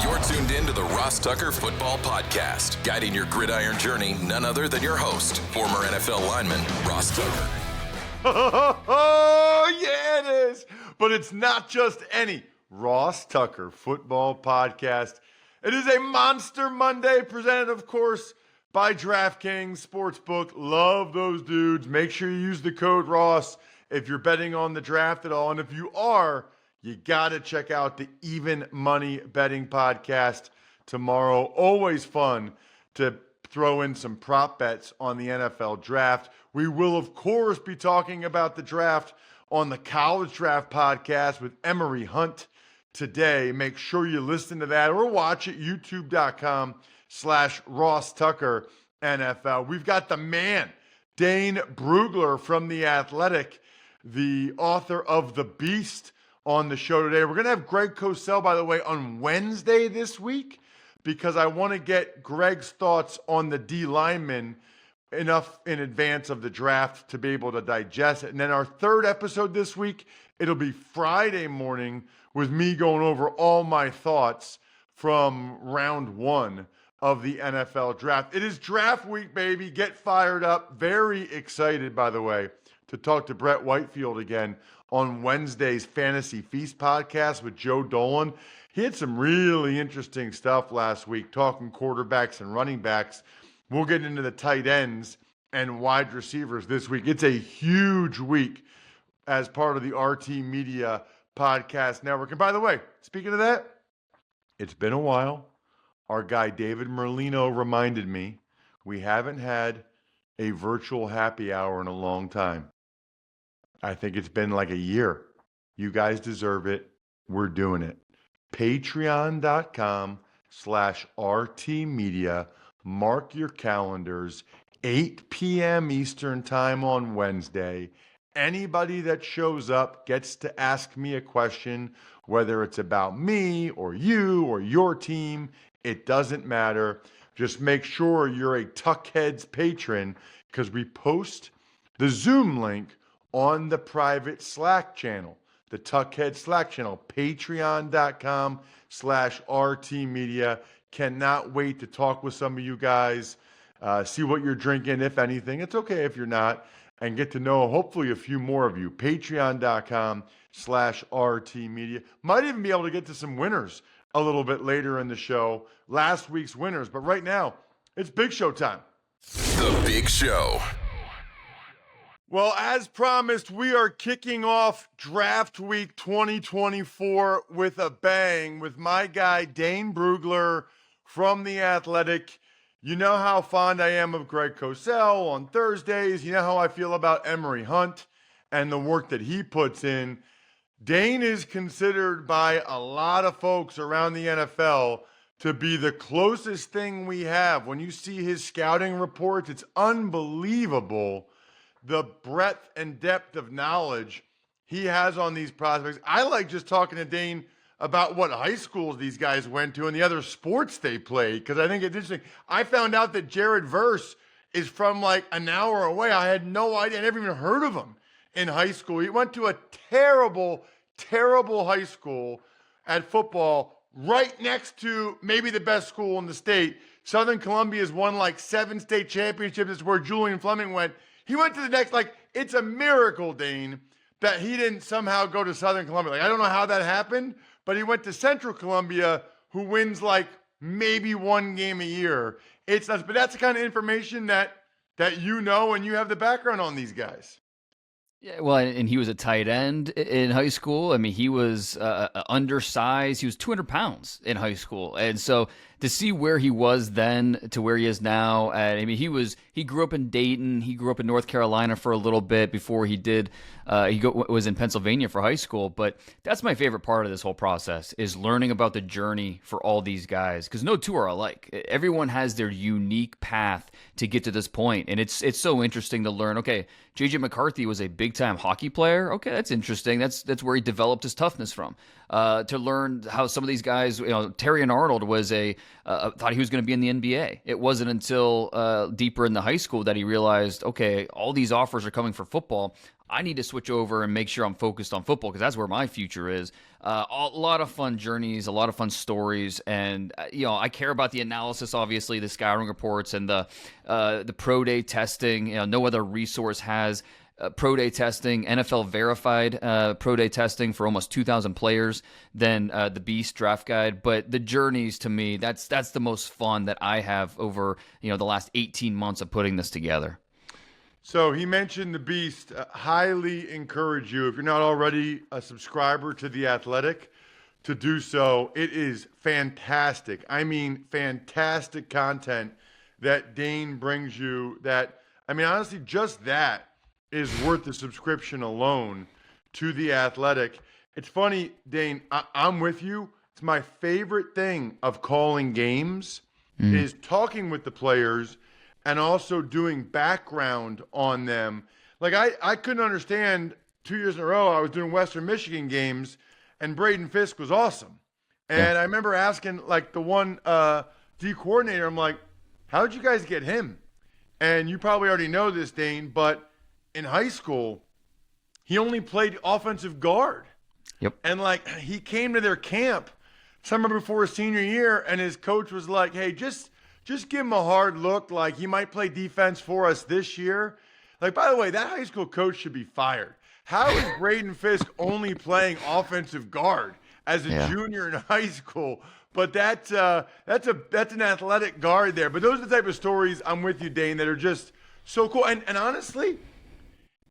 You're tuned in to the Ross Tucker Football Podcast, guiding your gridiron journey, none other than your host, former NFL lineman, Ross Tucker. Oh, yeah, it is. But it's not just any Ross Tucker Football Podcast. It is a Monster Monday presented, of course, by DraftKings Sportsbook. Love those dudes. Make sure you use the code Ross if you're betting on the draft at all. And if you are, you got to check out the Even Money Betting Podcast tomorrow. Always fun to throw in some prop bets on the NFL draft. We will, of course, be talking about the draft on the College Draft Podcast with Emory Hunt today. Make sure you listen to that or watch it, youtube.com/Ross Tucker NFL. We've got the man, Dane Brugler from The Athletic, the author of The Beast, on the show today. We're going to have Greg Cosell, by the way, on Wednesday this week because I want to get Greg's thoughts on the D linemen enough in advance of the draft to be able to digest it. And then our third episode this week, it'll be Friday morning with me going over all my thoughts from round one of the NFL draft. It is draft week, baby. Get fired up. Very excited, by the way, to talk to Brett Whitefield again on Wednesday's Fantasy Feast podcast with Joe Dolan. He had some really interesting stuff last week, talking quarterbacks and running backs. We'll get into the tight ends and wide receivers this week. It's a huge week as part of the RT Media Podcast Network. And by the way, speaking of that, it's been a while. Our guy David Merlino reminded me we haven't had a virtual happy hour in a long time. I think it's been like a year. You guys deserve it. We're doing it. Patreon.com/RT Media. Mark your calendars. 8 p.m. Eastern time on Wednesday. Anybody that shows up gets to ask me a question, whether it's about me or you or your team. It doesn't matter. Just make sure you're a Tuckheads patron because we post the Zoom link on the private Slack channel, the Tuckhead Slack channel, patreon.com/RT Media. Cannot wait to talk with some of you guys, see what you're drinking, if anything. It's okay if you're not, and get to know hopefully a few more of you. Patreon.com/RT Media. Might even be able to get to some winners a little bit later in the show, last week's winners. But right now, it's Big Show time. The Big Show. Well, as promised, we are kicking off Draft Week 2024 with a bang with my guy, Dane Brugler from The Athletic. You know how fond I am of Greg Cosell on Thursdays. You know how I feel about Emory Hunt and the work that he puts in. Dane is considered by a lot of folks around the NFL to be the closest thing we have. When you see his scouting reports, it's unbelievable the breadth and depth of knowledge he has on these prospects. I like just talking to Dane about what high schools these guys went to and the other sports they played, because I think it's interesting. I found out that Jared Verse is from like an hour away. I had no idea. I never even heard of him in high school. He went to a terrible, terrible high school at football right next to maybe the best school in the state. Southern Columbia has won like 7 state championships. It's where Julian Fleming went. He went to the next, like, it's a miracle, Dane, that he didn't somehow go to Southern Columbia. Like, I don't know how that happened, but he went to Central Columbia, who wins, like, maybe 1 game a year. It's nuts. But that's the kind of information that you know, and you have the background on these guys. Yeah, well, and he was a tight end in high school. I mean, he was undersized. He was 200 pounds in high school. And so to see where he was then to where he is now, I mean, he grew up in Dayton. He grew up in North Carolina for a little bit before he did. Was in Pennsylvania for high school. But that's my favorite part of this whole process is learning about the journey for all these guys, because no two are alike. Everyone has their unique path to get to this point. And it's so interesting to learn, okay, J.J. McCarthy was a big big time hockey player. Okay, that's interesting. That's where he developed his toughness from. To learn how some of these guys, Terry and Arnold was thought he was going to be in the NBA. It wasn't until deeper in the high school that he realized, okay, all these offers are coming for football. I need to switch over and make sure I'm focused on football because that's where my future is. A lot of fun journeys, a lot of fun stories, and I care about the analysis, obviously, the scouting reports and the pro day testing. No other resource has pro day testing, NFL verified pro day testing for almost 2,000 players than the Beast draft guide. But the journeys, to me, that's the most fun that I have over the last 18 months of putting this together. So he mentioned the Beast. Highly encourage you, if you're not already a subscriber to The Athletic, to do so. It is fantastic. I mean, fantastic content that Dane brings you honestly, just that is worth the subscription alone to The Athletic. It's funny, Dane, I'm with you. It's my favorite thing of calling games is talking with the players and also doing background on them. Like, I couldn't understand 2 years in a row, I was doing Western Michigan games, and Braden Fisk was awesome. And I remember asking, like, the one D coordinator, I'm like, how did you guys get him? And you probably already know this, Dane, but in high school, he only played offensive guard. Yep. And, like, he came to their camp summer before his senior year, and his coach was like, hey, just give him a hard look, like he might play defense for us this year. Like, by the way, that high school coach should be fired. How is Braden Fisk only playing offensive guard as a junior in high school? But that's an athletic guard there. But those are the type of stories, I'm with you, Dane, that are just so cool. And honestly,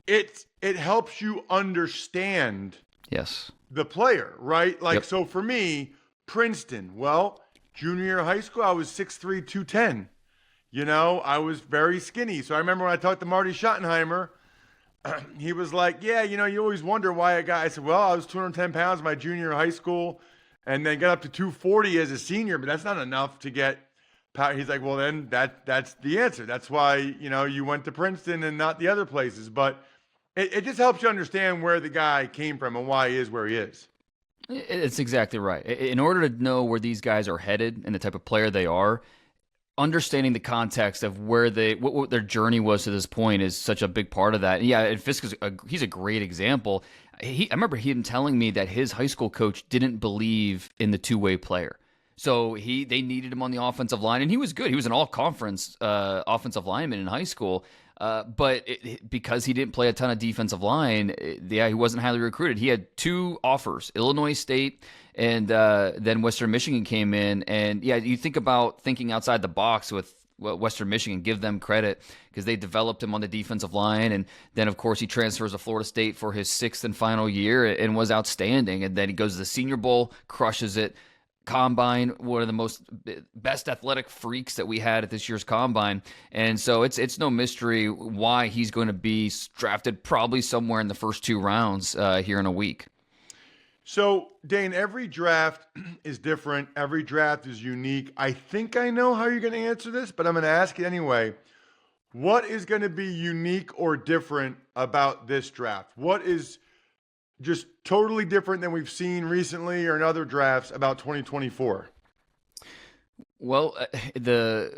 it helps you understand the player, right? Like, so for me, Princeton, well, junior year of high school, I was 6'3", 210. I was very skinny. So I remember when I talked to Marty Schottenheimer, he was like, yeah, you always wonder why a guy. I said, well, I was 210 pounds my junior year of high school and then got up to 240 as a senior, but that's not enough to get power. He's like, well, then that's the answer. That's why, you went to Princeton and not the other places. But it just helps you understand where the guy came from and why he is where he is. It's exactly right. In order to know where these guys are headed and the type of player they are, understanding the context of where what their journey was to this point is such a big part of that. And and Fisk he's a great example. I remember him telling me that his high school coach didn't believe in the two-way player. So they needed him on the offensive line, and he was good. He was an all-conference offensive lineman in high school. But because he didn't play a ton of defensive line, he wasn't highly recruited. He had 2 offers, Illinois State and then Western Michigan came in. And you think about thinking outside the box with Western Michigan, give them credit because they developed him on the defensive line. And then, of course, he transfers to Florida State for his 6th and final year and was outstanding. And then he goes to the Senior Bowl, crushes it. Combine, one of the best athletic freaks that we had at this year's Combine. And so it's no mystery why he's going to be drafted probably somewhere in the first 2 rounds here in a week. So, Dane, every draft is different. Every draft is unique. I think I know how you're going to answer this, but I'm going to ask it anyway. What is going to be unique or different about this draft? What is just totally different than we've seen recently or in other drafts about 2024? Well,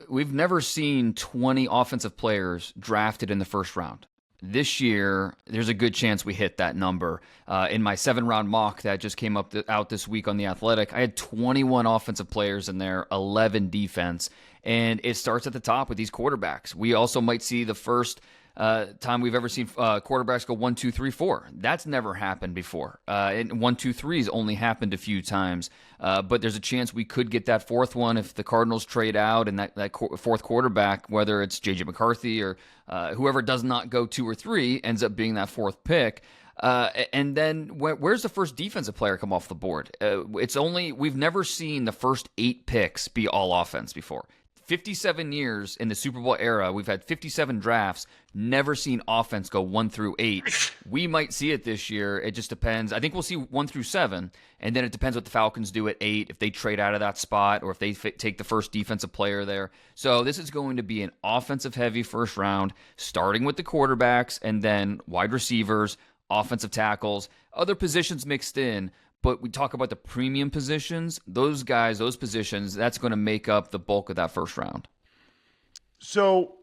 we've never seen 20 offensive players drafted in the first round. This year, there's a good chance we hit that number. In my 7-round mock that just came out this week on The Athletic, I had 21 offensive players in there, 11 defense, and it starts at the top with these quarterbacks. We also might see the first time we've ever seen quarterbacks go 1, 2, 3, 4. That's never happened before. And 1, 2, 3's only happened a few times. But there's a chance we could get that 4th one if the Cardinals trade out and that 4th quarterback, whether it's J.J. McCarthy or whoever does not go 2 or 3, ends up being that 4th pick. And then where's the first defensive player come off the board? We've never seen the first 8 picks be all offense before. 57 years in the Super Bowl era, we've had 57 drafts, never seen offense go 1 through 8. We might see it this year. It just depends. I think we'll see 1 through 7, and then it depends what the Falcons do at 8, if they trade out of that spot or if they take the first defensive player there. So this is going to be an offensive-heavy first round, starting with the quarterbacks and then wide receivers, offensive tackles, other positions mixed in. But we talk about the premium positions, those guys, those positions, that's going to make up the bulk of that first round. So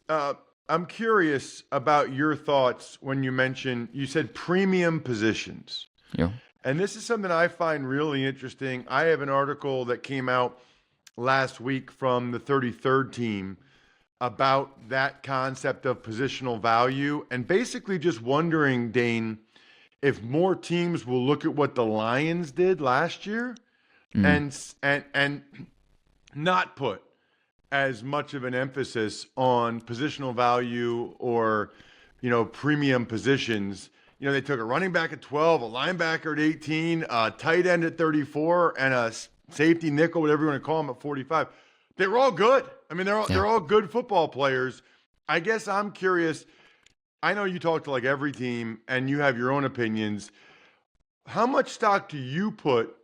I'm curious about your thoughts when you said premium positions. Yeah. And this is something I find really interesting. I have an article that came out last week from the 33rd team about that concept of positional value, and basically just wondering, Dane, if more teams will look at what the Lions did last year and not put as much of an emphasis on positional value or, premium positions. They took a running back at 12, a linebacker at 18, a tight end at 34, and a safety nickel, whatever you want to call them, at 45. They were all good. I mean, they're all good football players. I guess I'm curious. I know you talk to like every team and you have your own opinions. How much stock do you put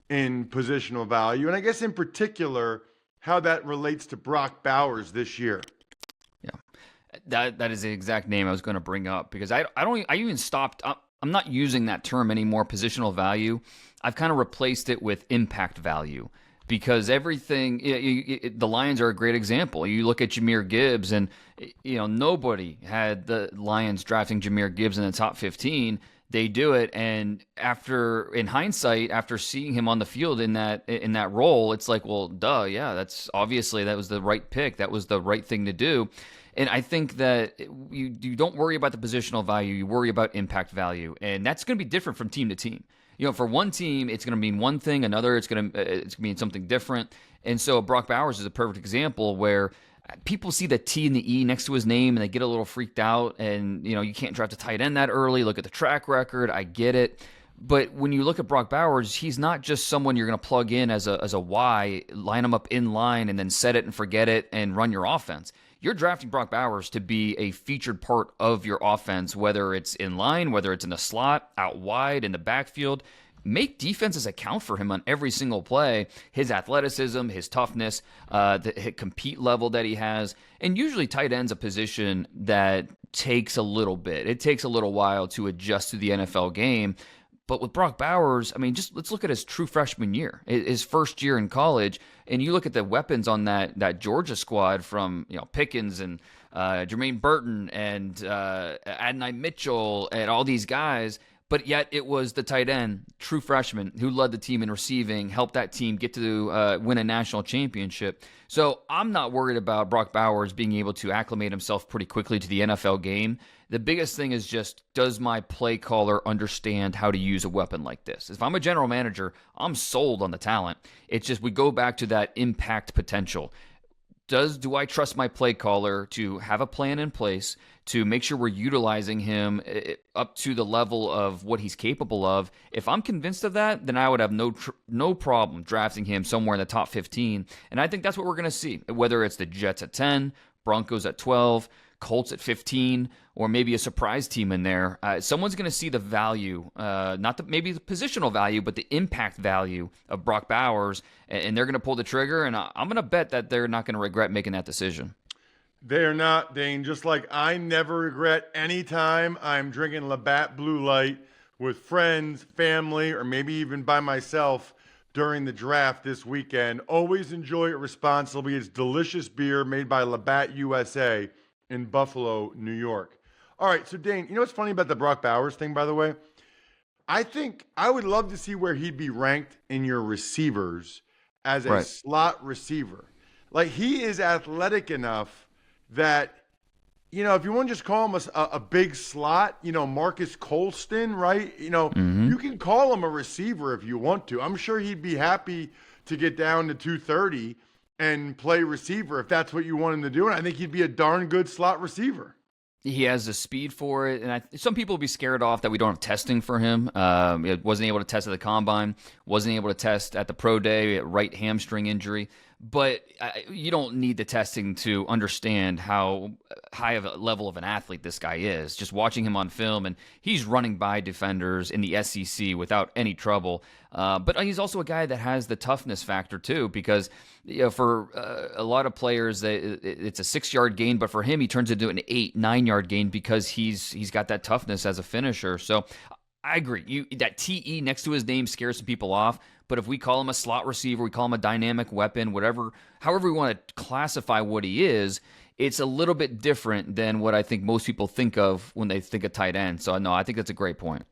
in positional value? And I guess in particular, how that relates to Brock Bowers this year. Yeah, that is the exact name I was going to bring up, because I even stopped. I'm not using that term anymore, positional value. I've kind of replaced it with impact value. Because everything, the Lions are a great example. You look at Jahmyr Gibbs, and nobody had the Lions drafting Jahmyr Gibbs in the top 15. They do it, and in hindsight, after seeing him on the field in that role, it's like, well, duh, yeah, that was the right pick. That was the right thing to do. And I think that you don't worry about the positional value. You worry about impact value, and that's going to be different from team to team. For one team, it's going to mean one thing. Another, it's going to mean something different. And so Brock Bowers is a perfect example where people see the T and the E next to his name and they get a little freaked out. And, you can't draft a tight end that early. Look at the track record. I get it. But when you look at Brock Bowers, he's not just someone you're going to plug in as a Y, line him up in line and then set it and forget it and run your offense. You're drafting Brock Bowers to be a featured part of your offense, whether it's in line, whether it's in the slot, out wide, in the backfield. Make defenses account for him on every single play. His athleticism, his toughness, the compete level that he has. And usually tight end's a position that takes a little bit. It takes a little while to adjust to the NFL game. But with Brock Bowers, just let's look at his true freshman year, his first year in college, and you look at the weapons on that Georgia squad from Pickens and Jermaine Burton and Adonai Mitchell and all these guys. But yet it was the tight end, true freshman, who led the team in receiving, helped that team get to win a national championship. So I'm not worried about Brock Bowers being able to acclimate himself pretty quickly to the NFL game. The biggest thing is just, does my play caller understand how to use a weapon like this? If I'm a general manager, I'm sold on the talent. It's just we go back to that impact potential. Do I trust my play caller to have a plan in place to make sure we're utilizing him up to the level of what he's capable of? If I'm convinced of that, then I would have no problem drafting him somewhere in the top 15. And I think that's what we're going to see, whether it's the Jets at 10, Broncos at 12, Colts at 15, or maybe a surprise team in there. Someone's going to see the value, maybe the positional value, but the impact value of Brock Bowers, and they're going to pull the trigger, and I'm going to bet that they're not going to regret making that decision. They're not, Dane. Just like I never regret any time I'm drinking Labatt Blue Light with friends, family, or maybe even by myself during the draft this weekend. Always enjoy it responsibly. It's delicious beer made by Labatt USA in Buffalo, New York. All right, so Dane, you know what's funny about the Brock Bowers thing, by the way? I think I would love to see where he'd be ranked in your receivers as a slot receiver. Like, he is athletic enough that, if you want to just call him a big slot, Marcus Colston, right? You can call him a receiver if you want to. I'm sure he'd be happy to get down to 230 and play receiver if that's what you want him to do. And I think he'd be a darn good slot receiver. He has the speed for it, and some people will be scared off that we don't have testing for him. Wasn't able to test at the combine, wasn't able to test at the pro day, right hamstring injury. But you don't need the testing to understand how high of a level of an athlete this guy is. Just watching him on film, and he's running by defenders in the SEC without any trouble. But he's also a guy that has the toughness factor too, because for a lot of players, it's a 6-yard gain, but for him, he turns into an 8-9 yard gain because he's got that toughness as a finisher. So I agree. That TE next to his name scares some people off. But if we call him a slot receiver, we call him a dynamic weapon, however we want to classify what he is, it's a little bit different than what I think most people think of when they think of tight end. So no, I think that's a great point.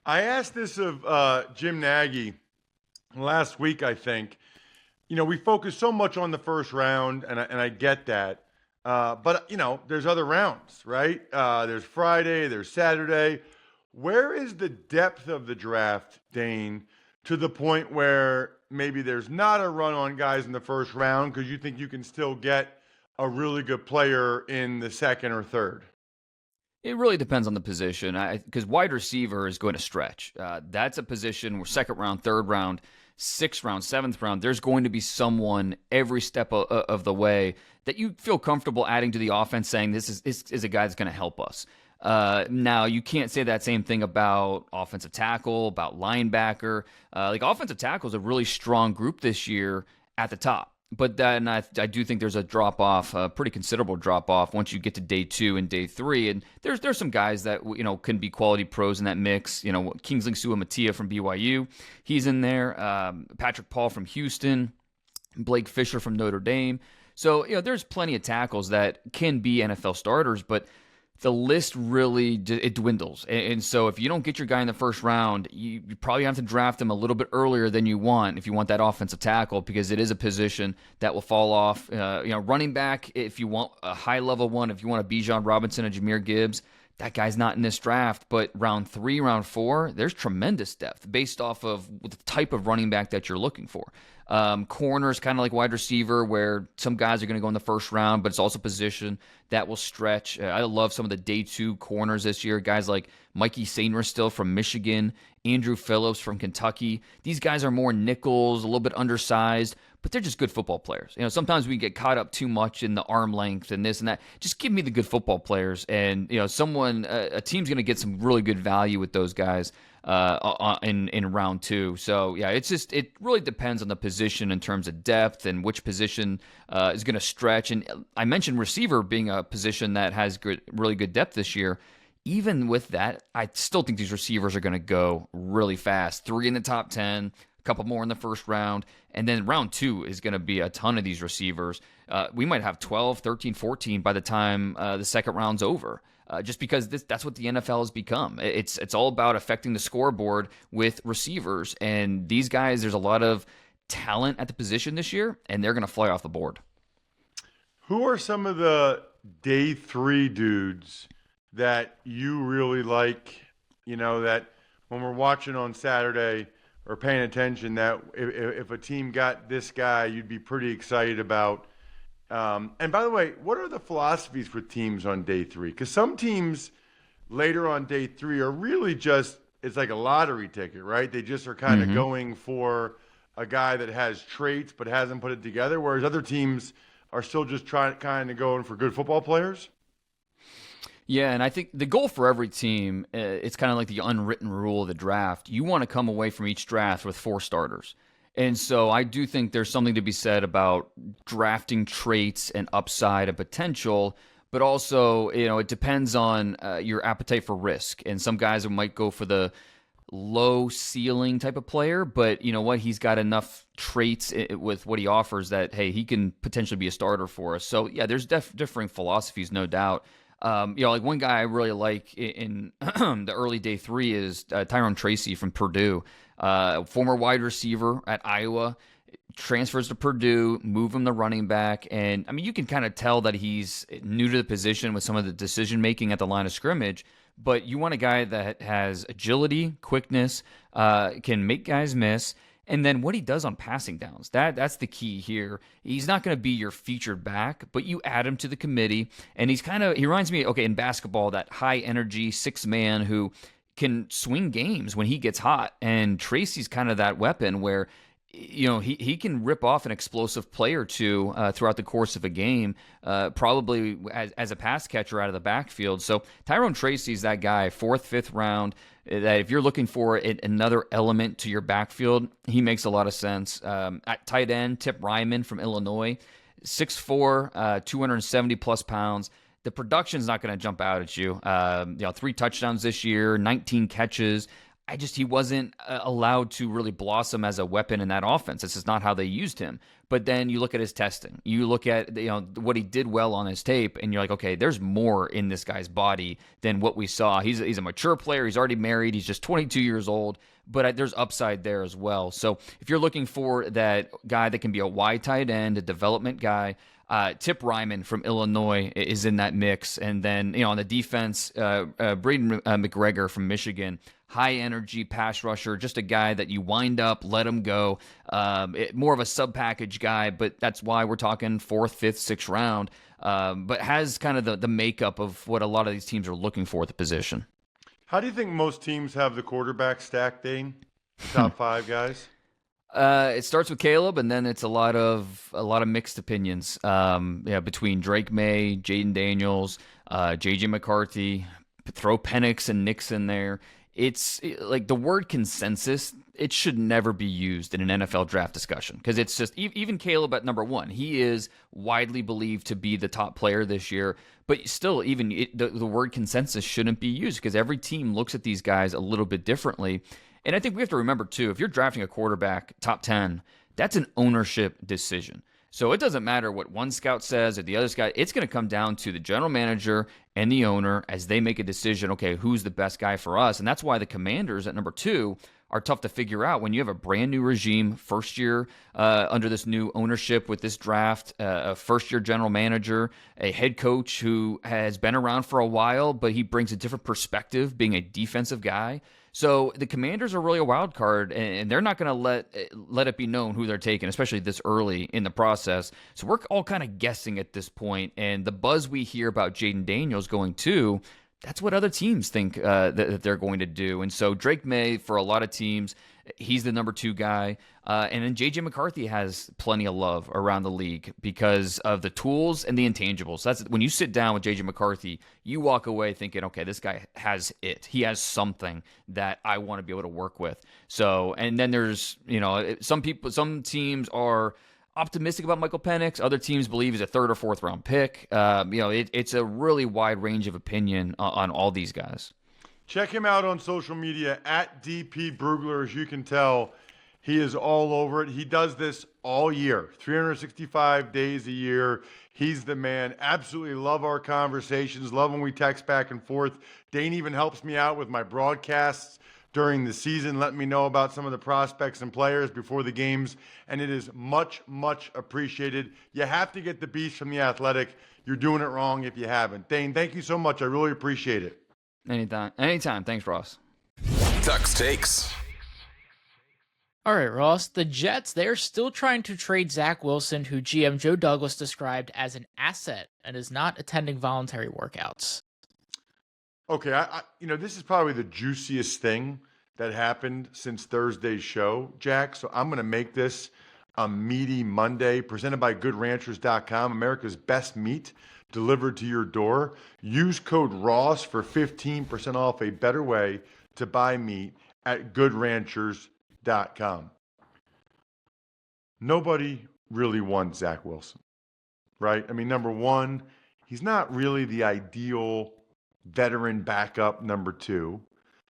I asked this of Jim Nagy last week, I think. We focus so much on the first round, and I get that. But, there's other rounds, right? There's Friday, there's Saturday. Where is the depth of the draft, Dane, to the point where maybe there's not a run on guys in the first round because you think you can still get a really good player in the second or third? It really depends on the position, because wide receiver is going to stretch. That's a position where second round, third round, sixth round, seventh round, there's going to be someone every step of the way that you feel comfortable adding to the offense, saying this is a guy that's going to help us. Now, you can't say that same thing about offensive tackle, about linebacker. Offensive tackle is a really strong group this year at the top. But then I do think there's a drop-off, a pretty considerable drop-off once you get to day 2 and day 3. And there's some guys that, can be quality pros in that mix. Kingsley Suamataia from BYU, he's in there. Patrick Paul from Houston, Blake Fisher from Notre Dame. So, there's plenty of tackles that can be NFL starters, but the list really it dwindles. And so if you don't get your guy in the first round, you probably have to draft him a little bit earlier than you want if you want that offensive tackle, because it is a position that will fall off. Running back, if you want a high-level one, if you want a Bijan Robinson, a Jahmyr Gibbs, that guy's not in this draft. But round 3, round 4, there's tremendous depth based off of the type of running back that you're looking for. Corners, kind of like wide receiver, where some guys are going to go in the first round, but it's also a position that will stretch. I love some of the day 2 corners this year. Guys like Mikey Sainristil from Michigan, Andrew Phillips from Kentucky. These guys are more nickels, a little bit undersized, but they're just good football players. Sometimes we get caught up too much in the arm length and this and that. Just give me the good football players, and a team's going to get some really good value with those guys in round 2. So yeah, it really depends on the position in terms of depth and which position is going to stretch. And I mentioned receiver being a position that has really good depth this year. Even with that, I still think these receivers are going to go really fast. 3 in the top 10, a couple more in the first round, and then round 2 is going to be a ton of these receivers. We might have 12, 13, 14 by the time the second round's over. Just because that's what the NFL has become. It's all about affecting the scoreboard with receivers. And these guys, there's a lot of talent at the position this year, and they're going to fly off the board. Who are some of the day 3 dudes that you really like, that when we're watching on Saturday or paying attention, that if a team got this guy, you'd be pretty excited about? And by the way, what are the philosophies with teams on day 3? Because some teams later on day 3 are really just, it's like a lottery ticket, right? They just are kind of going for a guy that has traits but hasn't put it together, whereas other teams are still just kind of going for good football players. Yeah, and I think the goal for every team, it's kind of like the unwritten rule of the draft. You want to come away from each draft with 4 starters. And so I do think there's something to be said about drafting traits and upside and potential, but also, it depends on your appetite for risk. And some guys might go for the low ceiling type of player, but you know what? He's got enough traits with what he offers that, hey, he can potentially be a starter for us. So yeah, there's differing philosophies, no doubt. Like one guy I really like in the early day 3 is Tyrone Tracy from Purdue, former wide receiver at Iowa, transfers to Purdue, move him to running back. And I mean, you can kind of tell that he's new to the position with some of the decision making at the line of scrimmage, but you want a guy that has agility, quickness, can make guys miss. And then what he does on passing downs, that's the key here. He's not going to be your featured back, but you add him to the committee, and he reminds me, okay, in basketball, that high energy 6-man who can swing games when he gets hot. And Tracy's kind of that weapon where he can rip off an explosive play or two throughout the course of a game, probably as a pass catcher out of the backfield. So Tyrone Tracy's that guy, fourth, fifth round, that if you're looking for another element to your backfield, he makes a lot of sense. At tight end, Tip Ryman from Illinois, 6'4", 270 plus pounds. The production's not going to jump out at you. 3 touchdowns this year, 19 catches. He wasn't allowed to really blossom as a weapon in that offense. This is not how they used him. But then you look at his testing. You look at what he did well on his tape, and you're like, okay, there's more in this guy's body than what we saw. He's a mature player. He's already married. He's just 22 years old. But there's upside there as well. So if you're looking for that guy that can be a wide tight end, a development guy, Tip Ryman from Illinois is in that mix. And then, on the defense, Braden McGregor from Michigan, high energy pass rusher, just a guy that you wind up, let him go. More of a sub package guy, but that's why we're talking 4th, 5th, 6th round. But has kind of the makeup of what a lot of these teams are looking for at the position. How do you think most teams have the quarterback stack, Dane? Top 5 guys? It starts with Caleb, and then it's a lot of mixed opinions. Between Drake May, Jaden Daniels, JJ McCarthy, throw Penix and Nix in there. It's like the word consensus. It should never be used in an NFL draft discussion because it's just even Caleb at number 1. He is widely believed to be the top player this year, but still, even the word consensus shouldn't be used because every team looks at these guys a little bit differently. And I think we have to remember, too, if you're drafting a quarterback top 10, that's an ownership decision. So it doesn't matter what one scout says or the other scout. It's going to come down to the general manager and the owner as they make a decision, okay, who's the best guy for us? And that's why the Commanders at number 2 are tough to figure out when you have a brand new regime, first year under this new ownership with this draft, a first-year general manager, a head coach who has been around for a while, but he brings a different perspective being a defensive guy. So the Commanders are really a wild card, and they're not going to let it be known who they're taking, especially this early in the process. So we're all kind of guessing at this point, and the buzz we hear about Jaden Daniels going to, that's what other teams think that they're going to do. And so Drake May, for a lot of teams, he's the number 2 guy. And then J.J. McCarthy has plenty of love around the league because of the tools and the intangibles. That's when you sit down with J.J. McCarthy, you walk away thinking, okay, this guy has it. He has something that I want to be able to work with. So, and then there's, some teams are optimistic about Michael Penix. Other teams believe he's a 3rd or 4th round pick. It's a really wide range of opinion on all these guys. Check him out on social media at DP Brugler. As you can tell, he is all over it. He does this all year, 365 days a year. He's the man. Absolutely love our conversations. Love when we text back and forth. Dane even helps me out with my broadcasts during the season. Let me know about some of the prospects and players before the games, and it is much, much appreciated. You have to get the beast from The Athletic. You're doing it wrong if you haven't. Dane, thank you so much. I really appreciate it. Anytime. Thanks, Ross. Tuck's Takes. All right, Ross. The Jets, they're still trying to trade Zach Wilson, who GM Joe Douglas described as an asset and is not attending voluntary workouts. Okay, this is probably the juiciest thing that happened since Thursday's show, Jack. So I'm going to make this a meaty Monday, presented by GoodRanchers.com, America's best meat delivered to your door. Use code ROSS for 15% off a better way to buy meat at GoodRanchers.com. Nobody really wants Zach Wilson, right? I mean, number 1, he's not really the ideal veteran backup number 2.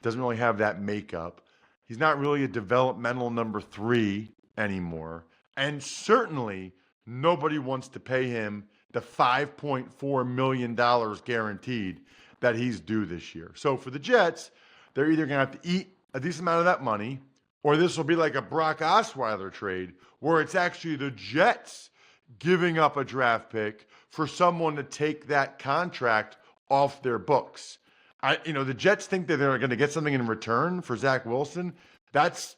Doesn't really have that makeup. He's not really a developmental number 3 anymore. And certainly nobody wants to pay him the $5.4 million guaranteed that he's due this year. So for the Jets, they're either going to have to eat a decent amount of that money, or this will be like a Brock Osweiler trade where it's actually the Jets giving up a draft pick for someone to take that contract off their books. The Jets think that they're going to get something in return for Zach Wilson. That's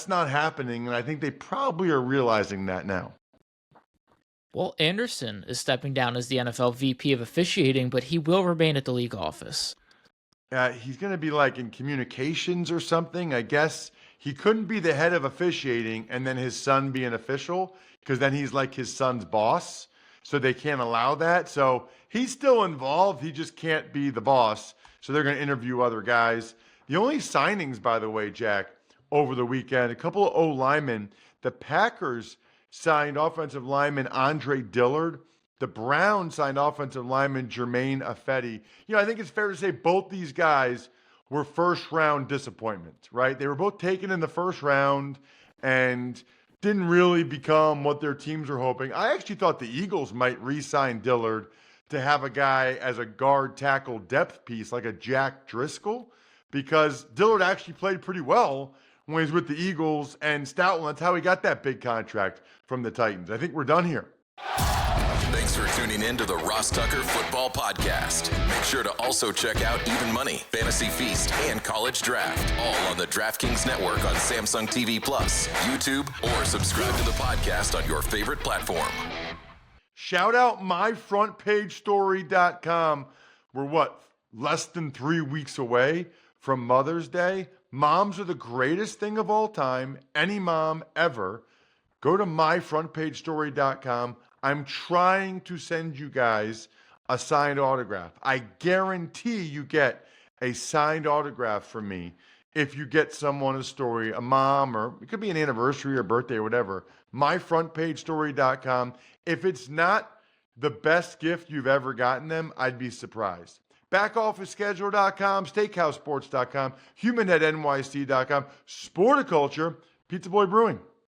not happening, and I think they probably are realizing that now. Well, Anderson is stepping down as the NFL VP of officiating, but he will remain at the league office. He's going to be like in communications or something. I guess he couldn't be the head of officiating and then his son be an official, because then he's like his son's boss. So they can't allow that. So he's still involved. He just can't be the boss. So they're going to interview other guys. The only signings, by the way, Jack, over the weekend, a couple of O-linemen. The Packers signed offensive lineman Andre Dillard. The Browns signed offensive lineman Jermaine Affetti. I think it's fair to say both these guys were first-round disappointments, right? They were both taken in the first round and didn't really become what their teams were hoping. I actually thought the Eagles might re-sign Dillard to have a guy as a guard tackle depth piece like a Jack Driscoll, because Dillard actually played pretty well when he was with the Eagles, and Stoutland, that's how he got that big contract from the Titans. I think we're done here. Thanks for tuning in to the Ross Tucker Football Podcast. Make sure to also check out Even Money, Fantasy Feast, and College Draft, all on the DraftKings Network on Samsung TV Plus, YouTube, or subscribe to the podcast on your favorite platform. Shout out myfrontpagestory.com. We're less than 3 weeks away from Mother's Day. Moms are the greatest thing of all time, any mom ever. Go to myfrontpagestory.com. I'm trying to send you guys a signed autograph. I guarantee you get a signed autograph from me if you get someone a story, a mom, or it could be an anniversary or birthday or whatever. Myfrontpagestory.com. If it's not the best gift you've ever gotten them, I'd be surprised. BackOfficeSchedule.com, SteakhouseSports.com, HumanHeadNYC.com, Sporticulture, Pizza Boy Brewing.